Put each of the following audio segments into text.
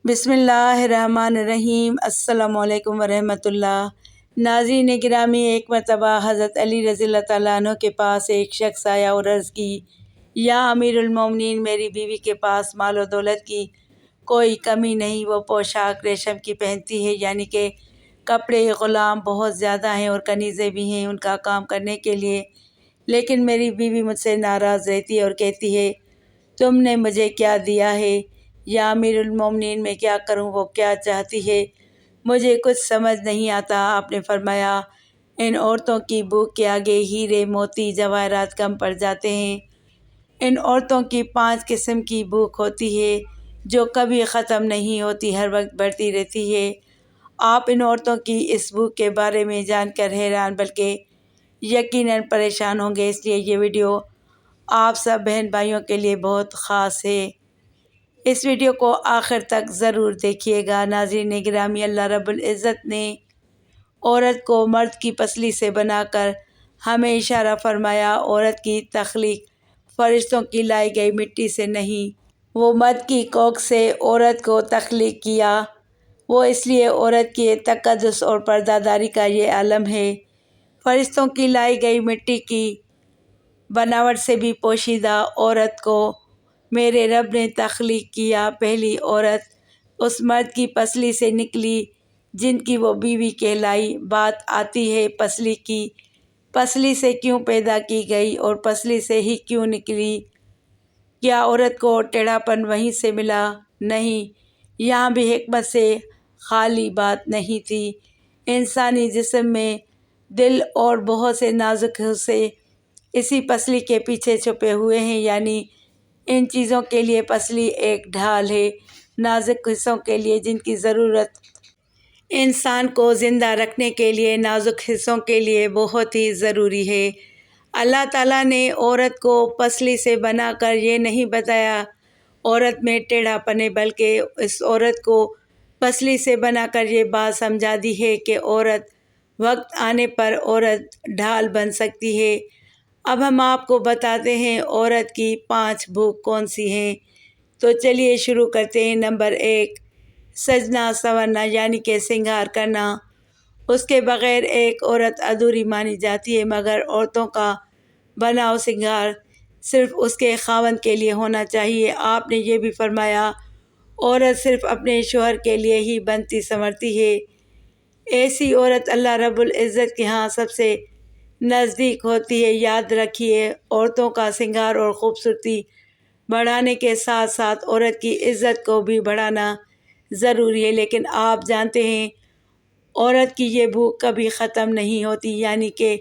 بسم اللہ الرحمن الرحیم۔ السلام علیکم ورحمۃ اللہ۔ ناظرین گرامی، ایک مرتبہ حضرت علی رضی اللہ تعالیٰ عنہ کے پاس ایک شخص آیا اور عرض کی، یا امیر المومنین، میری بیوی کے پاس مال و دولت کی کوئی کمی نہیں، وہ پوشاک ریشم کی پہنتی ہے، یعنی کہ کپڑے، غلام بہت زیادہ ہیں اور کنیزیں بھی ہیں ان کا کام کرنے کے لیے، لیکن میری بیوی مجھ سے ناراض رہتی ہے اور کہتی ہے، تم نے مجھے کیا دیا ہے؟ یا امیر المومنین، میں کیا کروں؟ وہ کیا چاہتی ہے؟ مجھے کچھ سمجھ نہیں آتا۔ آپ نے فرمایا، ان عورتوں کی بھوک کے آگے ہیرے، موتی، جواہرات کم پڑ جاتے ہیں۔ ان عورتوں کی 5 قسم کی بھوک ہوتی ہے جو کبھی ختم نہیں ہوتی، ہر وقت بڑھتی رہتی ہے۔ آپ ان عورتوں کی اس بھوک کے بارے میں جان کر حیران بلکہ یقیناً پریشان ہوں گے، اس لیے یہ ویڈیو آپ سب بہن بھائیوں کے لیے بہت خاص ہے۔ اس ویڈیو کو آخر تک ضرور دیکھیے گا۔ ناظرین گرامی، اللہ رب العزت نے عورت کو مرد کی پسلی سے بنا کر ہمیں اشارہ فرمایا، عورت کی تخلیق فرشتوں کی لائی گئی مٹی سے نہیں، وہ مرد کی کوکھ سے عورت کو تخلیق کیا، وہ اس لیے عورت کی تقدس اور پردہ داری کا یہ عالم ہے۔ فرشتوں کی لائی گئی مٹی کی بناوٹ سے بھی پوشیدہ عورت کو میرے رب نے تخلیق کیا۔ پہلی عورت اس مرد کی پسلی سے نکلی جن کی وہ بیوی کہلائی۔ بات آتی ہے پسلی کی، پسلی سے کیوں پیدا کی گئی اور پسلی سے ہی کیوں نکلی؟ کیا عورت کو ٹیڑھا پن وہیں سے ملا؟ نہیں، یہاں بھی حکمت سے خالی بات نہیں تھی۔ انسانی جسم میں دل اور بہت سے نازک حصے اسی پسلی کے پیچھے چھپے ہوئے ہیں، یعنی ان چیزوں کے لیے پسلی ایک ڈھال ہے، نازک حصوں کے لیے جن کی ضرورت انسان کو زندہ رکھنے کے لیے، نازک حصوں کے لیے بہت ہی ضروری ہے۔ اللہ تعالیٰ نے عورت کو پسلی سے بنا کر یہ نہیں بتایا عورت میں ٹیڑھا پن ہے، بلکہ اس عورت کو پسلی سے بنا کر یہ بات سمجھا دی ہے کہ عورت وقت آنے پر عورت ڈھال بن سکتی ہے۔ اب ہم آپ کو بتاتے ہیں عورت کی 5 بھوک کون سی ہیں، تو چلیے شروع کرتے ہیں۔ نمبر 1، سجنا سنورنا، یعنی کہ سنگار کرنا۔ اس کے بغیر ایک عورت ادھوری مانی جاتی ہے، مگر عورتوں کا بناؤ سنگار صرف اس کے خاوند کے لیے ہونا چاہیے۔ آپ نے یہ بھی فرمایا، عورت صرف اپنے شوہر کے لیے ہی بنتی سنورتی ہے۔ ایسی عورت اللہ رب العزت کے ہاں سب سے نزدیک ہوتی ہے۔ یاد رکھیے، عورتوں کا سنگار اور خوبصورتی بڑھانے کے ساتھ ساتھ عورت کی عزت کو بھی بڑھانا ضروری ہے، لیکن آپ جانتے ہیں عورت کی یہ بھوک کبھی ختم نہیں ہوتی، یعنی کہ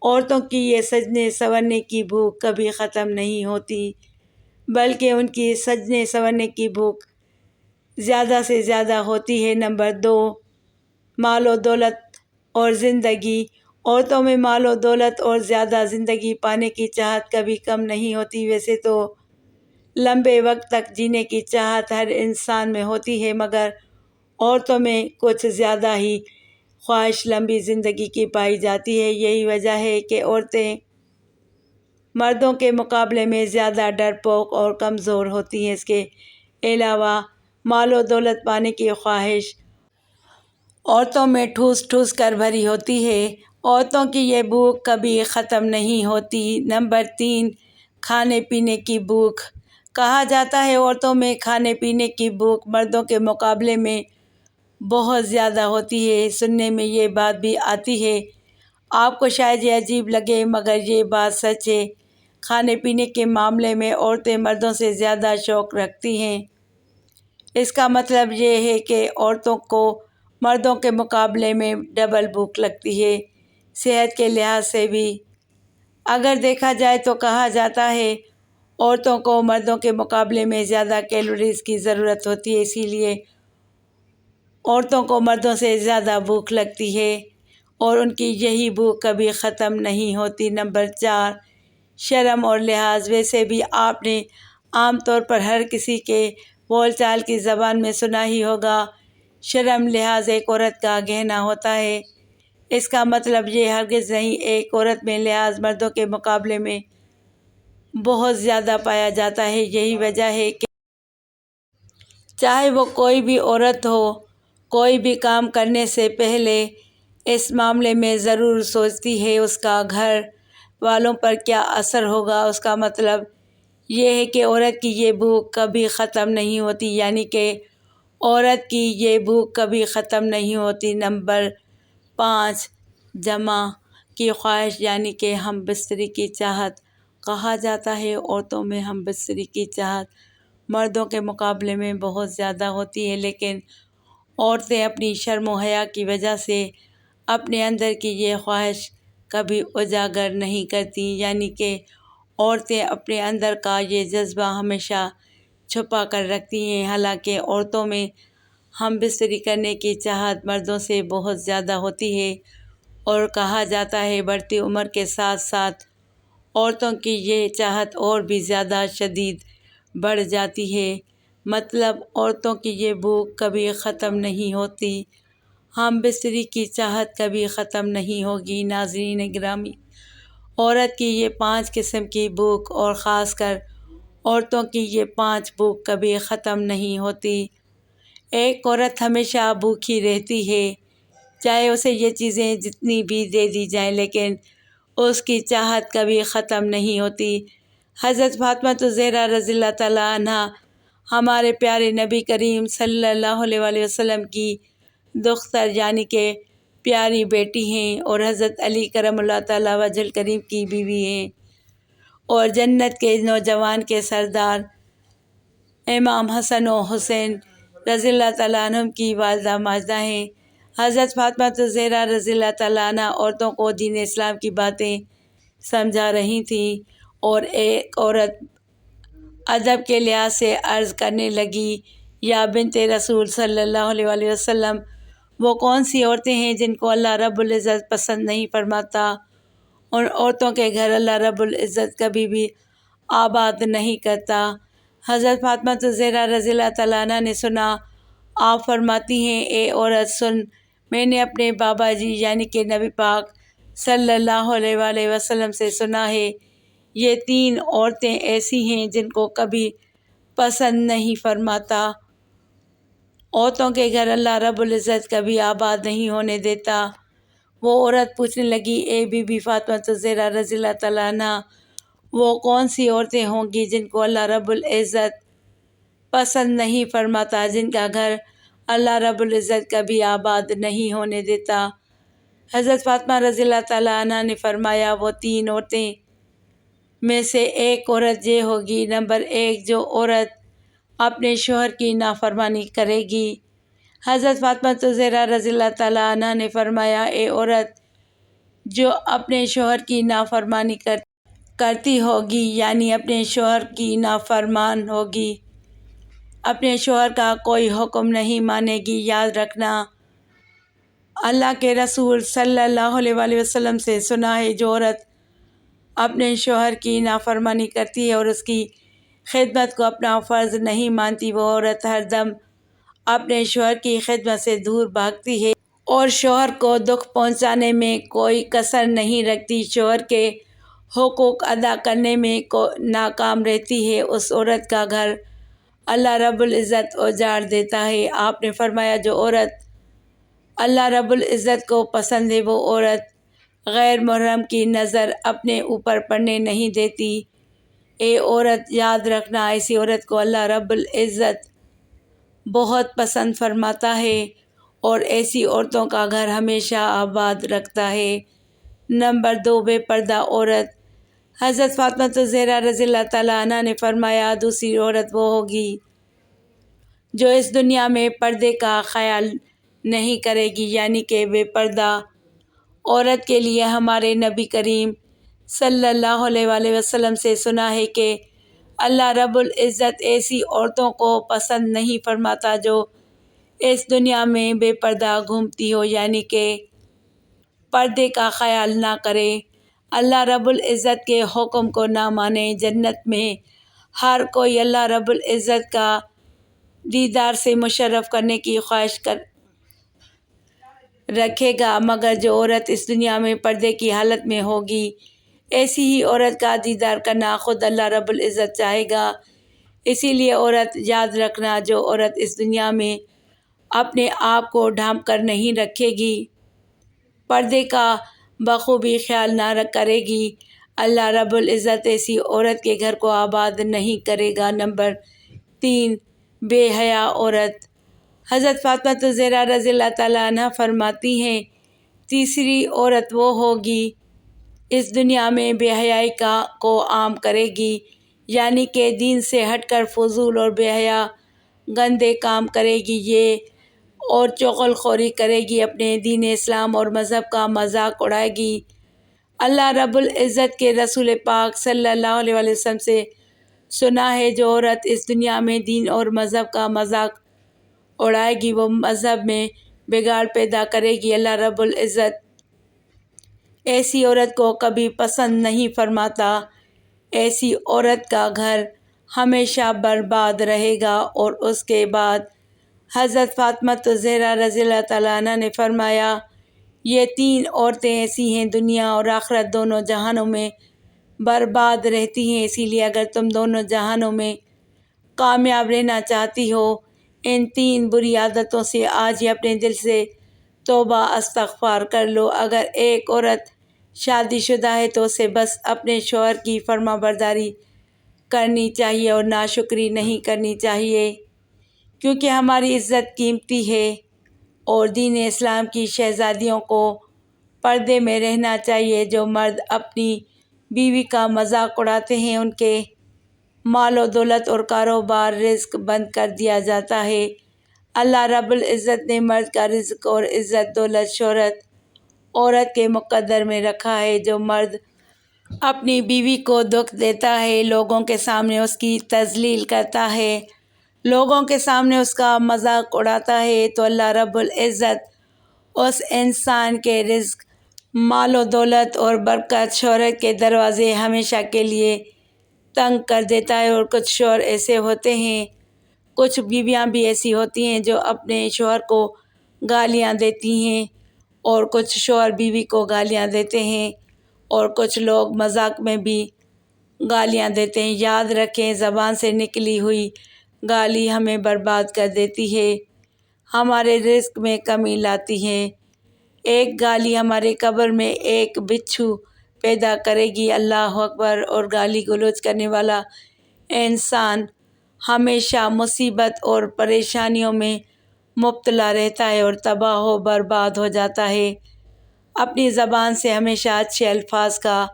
عورتوں کی یہ سجنے سنورنے کی بھوک کبھی ختم نہیں ہوتی، بلکہ ان کی سجنے سنورنے کی بھوک زیادہ سے زیادہ ہوتی ہے۔ نمبر 2، مال و دولت اور زندگی۔ عورتوں میں مال و دولت اور زیادہ زندگی پانے کی چاہت کبھی کم نہیں ہوتی۔ ویسے تو لمبے وقت تک جینے کی چاہت ہر انسان میں ہوتی ہے، مگر عورتوں میں کچھ زیادہ ہی خواہش لمبی زندگی کی پائی جاتی ہے۔ یہی وجہ ہے کہ عورتیں مردوں کے مقابلے میں زیادہ ڈرپوک اور کمزور ہوتی ہیں۔ اس کے علاوہ مال و دولت پانے کی خواہش عورتوں میں ٹھوس ٹھوس کر بھری ہوتی ہے۔ عورتوں کی یہ بھوک کبھی ختم نہیں ہوتی۔ نمبر 3، کھانے پینے کی بھوک۔ کہا جاتا ہے عورتوں میں کھانے پینے کی بھوک مردوں کے مقابلے میں بہت زیادہ ہوتی ہے۔ سننے میں یہ بات بھی آتی ہے، آپ کو شاید یہ عجیب لگے مگر یہ بات سچ ہے، کھانے پینے کے معاملے میں عورتیں مردوں سے زیادہ شوق رکھتی ہیں۔ اس کا مطلب یہ ہے کہ عورتوں کو مردوں کے مقابلے میں ڈبل بھوک لگتی ہے، صحت کے لحاظ سے بھی۔ اگر دیکھا جائے تو کہا جاتا ہے عورتوں کو مردوں کے مقابلے میں زیادہ کیلوریز کی ضرورت ہوتی ہے، اسی لیے عورتوں کو مردوں سے زیادہ بھوک لگتی ہے اور ان کی یہی بھوک کبھی ختم نہیں ہوتی۔ نمبر 4، شرم اور لحاظ۔ ویسے بھی آپ نے عام طور پر ہر کسی کے بول چال کی زبان میں سنا ہی ہوگا، شرم لحاظ ایک عورت کا گہنا ہوتا ہے۔ اس کا مطلب یہ ہرگز نہیں ایک عورت میں لحاظ مردوں کے مقابلے میں بہت زیادہ پایا جاتا ہے۔ یہی وجہ ہے کہ چاہے وہ کوئی بھی عورت ہو، کوئی بھی کام کرنے سے پہلے اس معاملے میں ضرور سوچتی ہے اس کا گھر والوں پر کیا اثر ہوگا۔ اس کا مطلب یہ ہے کہ عورت کی یہ بھوک کبھی ختم نہیں ہوتی، یعنی کہ عورت کی یہ بھوک کبھی ختم نہیں ہوتی۔ نمبر 5، جمع کی خواہش یعنی کہ ہم بستری کی چاہت۔ کہا جاتا ہے عورتوں میں ہم بستری کی چاہت مردوں کے مقابلے میں بہت زیادہ ہوتی ہے، لیکن عورتیں اپنی شرم و حیا کی وجہ سے اپنے اندر کی یہ خواہش کبھی اجاگر نہیں کرتی، یعنی کہ عورتیں اپنے اندر کا یہ جذبہ ہمیشہ چھپا کر رکھتی ہیں۔ حالانکہ عورتوں میں ہم بستری کرنے کی چاہت مردوں سے بہت زیادہ ہوتی ہے، اور کہا جاتا ہے بڑھتی عمر کے ساتھ ساتھ عورتوں کی یہ چاہت اور بھی زیادہ شدید بڑھ جاتی ہے۔ مطلب عورتوں کی یہ بھوک کبھی ختم نہیں ہوتی، ہم بستری کی چاہت کبھی ختم نہیں ہوگی۔ ناظرین گرامی، عورت کی یہ 5 قسم کی بھوک اور خاص کر عورتوں کی یہ 5 بھوک کبھی ختم نہیں ہوتی۔ ایک عورت ہمیشہ بھوکی رہتی ہے، چاہے اسے یہ چیزیں جتنی بھی دے دی جائیں، لیکن اس کی چاہت کبھی ختم نہیں ہوتی۔ حضرت فاطمہ الزہرا رضی اللہ تعالیٰ عنہا ہمارے پیارے نبی کریم صلی اللہ علیہ وآلہ وسلم کی دختر یعنی کہ پیاری بیٹی ہیں، اور حضرت علی کرم اللہ تعالیٰ وجہ الکریم کی بیوی ہیں، اور جنت کے نوجوان کے سردار امام حسن و حسین رضی اللہ تعالیٰ عنہم کی والدہ ماجدہ ہیں۔ حضرت فاطمہ الزہرا رضی اللہ تعالیٰ عنہ عورتوں کو دین اسلام کی باتیں سمجھا رہی تھیں، اور ایک عورت ادب کے لحاظ سے عرض کرنے لگی، یا بنت رسول صلی اللہ علیہ وآلہ وسلم، وہ کون سی عورتیں ہیں جن کو اللہ رب العزت پسند نہیں فرماتا؟ ان عورتوں کے گھر اللہ رب العزت کبھی بھی آباد نہیں کرتا۔ حضرت فاطمہ الزہرا رضی اللہ تعالیٰ عنہ نے سنا، آپ فرماتی ہیں، اے عورت سن، میں نے اپنے بابا جی یعنی کہ نبی پاک صلی اللہ علیہ وآلہ وسلم سے سنا ہے، یہ 3 عورتیں ایسی ہیں جن کو کبھی پسند نہیں فرماتا، عورتوں کے گھر اللہ رب العزت کبھی آباد نہیں ہونے دیتا۔ وہ عورت پوچھنے لگی، اے بی بی فاطمہ الزہرا رضی اللہ تعالیٰ عنہ، وہ کون سی عورتیں ہوں گی جن کو اللہ رب العزت پسند نہیں فرماتا، جن کا گھر اللہ رب العزت کبھی آباد نہیں ہونے دیتا؟ حضرت فاطمہ رضی اللہ تعالیٰ عنہ نے فرمایا، وہ 3 عورتیں میں سے ایک عورت یہ ہوگی۔ نمبر 1، جو عورت اپنے شوہر کی نافرمانی کرے گی۔ حضرت فاطمہ الزہرا رضی اللہ تعالیٰ عنہ نے فرمایا، اے عورت جو اپنے شوہر کی نافرمانی کرتی ہوگی، یعنی اپنے شوہر کی نافرمان ہوگی، اپنے شوہر کا کوئی حکم نہیں مانے گی۔ یاد رکھنا، اللہ کے رسول صلی اللہ علیہ وآلہ وسلم سے سنا ہے، جو عورت اپنے شوہر کی نافرمانی کرتی ہے اور اس کی خدمت کو اپنا فرض نہیں مانتی، وہ عورت ہر دم اپنے شوہر کی خدمت سے دور بھاگتی ہے اور شوہر کو دکھ پہنچانے میں کوئی کسر نہیں رکھتی، شوہر کے حقوق ادا کرنے میں ناکام رہتی ہے، اس عورت کا گھر اللہ رب العزت اجاڑ دیتا ہے۔ آپ نے فرمایا، جو عورت اللہ رب العزت کو پسند ہے، وہ عورت غیر محرم کی نظر اپنے اوپر پڑنے نہیں دیتی۔ اے عورت یاد رکھنا، ایسی عورت کو اللہ رب العزت بہت پسند فرماتا ہے، اور ایسی عورتوں کا گھر ہمیشہ آباد رکھتا ہے۔ نمبر 2، بے پردہ عورت۔ حضرت فاطمہ الزہرا رضی اللہ تعالیٰ عنہ نے فرمایا، دوسری عورت وہ ہوگی جو اس دنیا میں پردے کا خیال نہیں کرے گی، یعنی کہ بے پردہ عورت کے لیے ہمارے نبی کریم صلی اللہ علیہ وآلہ وسلم سے سنا ہے کہ اللہ رب العزت ایسی عورتوں کو پسند نہیں فرماتا جو اس دنیا میں بے پردہ گھومتی ہو، یعنی کہ پردے کا خیال نہ کرے، اللہ رب العزت کے حکم کو نہ مانے۔ جنت میں ہر کوئی اللہ رب العزت کا دیدار سے مشرف کرنے کی خواہش رکھے گا، مگر جو عورت اس دنیا میں پردے کی حالت میں ہوگی، ایسی ہی عورت کا دیدار کرنا خود اللہ رب العزت چاہے گا۔ اسی لیے عورت یاد رکھنا، جو عورت اس دنیا میں اپنے آپ کو ڈھانپ کر نہیں رکھے گی، پردے کا بخوبی خیال نہ کرے گی، اللہ رب العزت ایسی عورت کے گھر کو آباد نہیں کرے گا۔ نمبر 3، بے حیا عورت۔ حضرت فاطمہ الزہرا رضی اللہ تعالیٰ عنہ فرماتی ہیں، تیسری عورت وہ ہوگی اس دنیا میں بے حیائی کو عام کرے گی، یعنی کہ دین سے ہٹ کر فضول اور بے حیا گندے کام کرے گی یہ، اور چغل خوری کرے گی، اپنے دین اسلام اور مذہب کا مذاق اڑائے گی۔ اللہ رب العزت کے رسول پاک صلی اللہ علیہ وسلم سے سنا ہے، جو عورت اس دنیا میں دین اور مذہب کا مذاق اڑائے گی وہ مذہب میں بگاڑ پیدا کرے گی۔ اللہ رب العزت ایسی عورت کو کبھی پسند نہیں فرماتا، ایسی عورت کا گھر ہمیشہ برباد رہے گا۔ اور اس کے بعد حضرت فاطمہ الزہرا رضی اللہ تعالیٰ عنہ نے فرمایا، یہ 3 عورتیں ایسی ہیں دنیا اور آخرت دونوں جہانوں میں برباد رہتی ہیں، اسی لیے اگر تم دونوں جہانوں میں کامیاب رہنا چاہتی ہو، ان 3 بری عادتوں سے آج ہی اپنے دل سے توبہ استغفار کر لو۔ اگر ایک عورت شادی شدہ ہے تو اسے بس اپنے شوہر کی فرما برداری کرنی چاہیے اور ناشکری نہیں کرنی چاہیے، کیونکہ ہماری عزت قیمتی ہے، اور دین اسلام کی شہزادیوں کو پردے میں رہنا چاہیے۔ جو مرد اپنی بیوی کا مذاق اڑاتے ہیں ان کے مال و دولت اور کاروبار رزق بند کر دیا جاتا ہے۔ اللہ رب العزت نے مرد کا رزق اور عزت، دولت، شہرت عورت کے مقدر میں رکھا ہے۔ جو مرد اپنی بیوی کو دکھ دیتا ہے، لوگوں کے سامنے اس کی تذلیل کرتا ہے، لوگوں کے سامنے اس کا مذاق اڑاتا ہے، تو اللہ رب العزت اس انسان کے رزق، مال و دولت اور برکت، شہرت کے دروازے ہمیشہ کے لیے تنگ کر دیتا ہے۔ اور کچھ شوہر ایسے ہوتے ہیں، کچھ بیویاں بھی ایسی ہوتی ہیں جو اپنے شوہر کو گالیاں دیتی ہیں، اور کچھ شوہر بیوی کو گالیاں دیتے ہیں، اور کچھ لوگ مذاق میں بھی گالیاں دیتے ہیں۔ یاد رکھیں، زبان سے نکلی ہوئی گالی ہمیں برباد کر دیتی ہے، ہمارے رزق میں کمی لاتی ہے۔ ایک گالی ہمارے قبر میں ایک بچھو پیدا کرے گی۔ اللہ اکبر۔ اور گالی گلوچ کرنے والا انسان ہمیشہ مصیبت اور پریشانیوں میں مبتلا رہتا ہے اور تباہ و برباد ہو جاتا ہے۔ اپنی زبان سے ہمیشہ اچھے الفاظ کا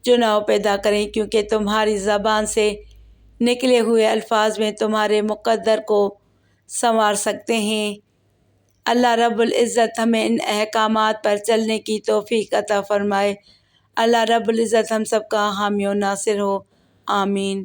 چناؤ پیدا کریں، کیونکہ تمہاری زبان سے نکلے ہوئے الفاظ میں تمہارے مقدر کو سنوار سکتے ہیں۔ اللہ رب العزت ہمیں ان احکامات پر چلنے کی توفیق عطا فرمائے۔ اللہ رب العزت ہم سب کا حامی و ناصر ہو، آمین۔